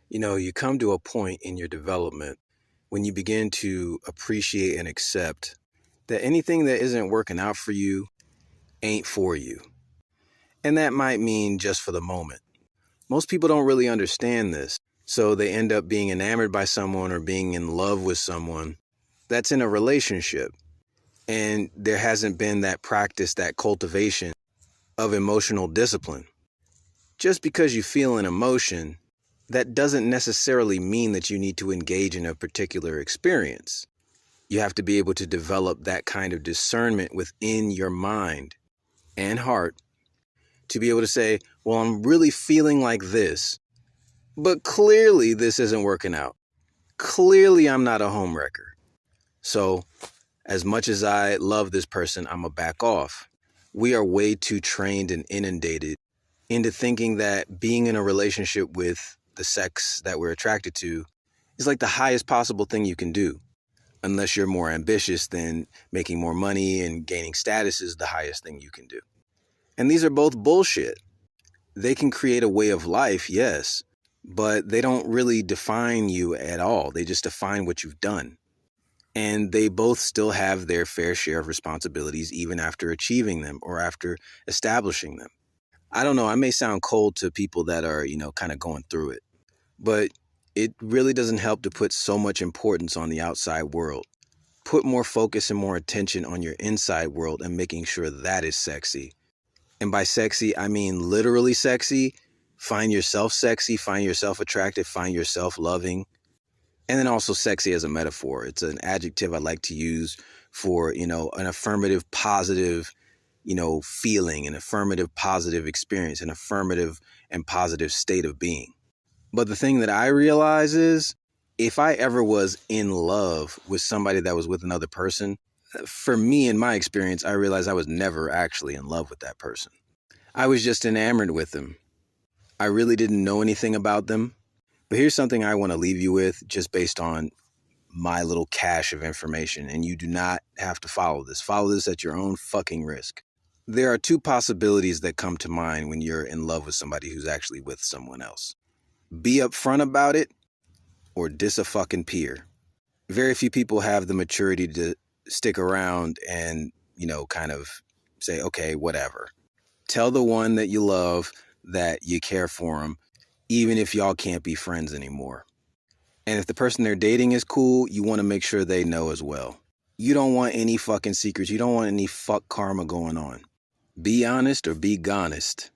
You come to a point in your development when you begin to appreciate and accept that anything that isn't working out for you ain't for you. And that might mean just for the moment. Most people don't really understand this, so they end up being enamored by someone or being in love with someone that's in a relationship. And there hasn't been that practice, that cultivation of emotional discipline. Just because you feel an emotion, that doesn't necessarily mean that you need to engage in a particular experience. You have to be able to develop that kind of discernment within your mind and heart to be able to say, well, I'm really feeling like this, but clearly this isn't working out. Clearly I'm not a homewrecker. So as much as I love this person, I'm going to back off. We are way too trained and inundated into thinking that being in a relationship with the sex that we're attracted to is like the highest possible thing you can do. Unless you're more ambitious, then making more money and gaining status is the highest thing you can do. And these are both bullshit. They can create a way of life, yes, but they don't really define you at all. They just define what you've done. And they both still have their fair share of responsibilities even after achieving them or after establishing them. I don't know, I may sound cold to people that are, kind of going through it, but it really doesn't help to put so much importance on the outside world. Put more focus and more attention on your inside world and making sure that is sexy. And by sexy, I mean literally sexy. Find yourself sexy, find yourself attractive, find yourself loving. And then also sexy as a metaphor. It's an adjective I like to use for, an affirmative, positive, feeling, an affirmative, positive experience, an affirmative and positive state of being. But the thing that I realize is if I ever was in love with somebody that was with another person, for me, in my experience, I realized I was never actually in love with that person. I was just enamored with them. I really didn't know anything about them. But here's something I want to leave you with just based on my little cache of information. And you do not have to follow this. Follow this at your own fucking risk. There are two possibilities that come to mind when you're in love with somebody who's actually with someone else. Be upfront about it or dis-a-fucking-peer. Very few people have the maturity to stick around and, kind of say, okay, whatever. Tell the one that you love that you care for them, even if y'all can't be friends anymore. And if the person they're dating is cool, you want to make sure they know as well. You don't want any fucking secrets. You don't want any fuck karma going on. Be honest or be gonest.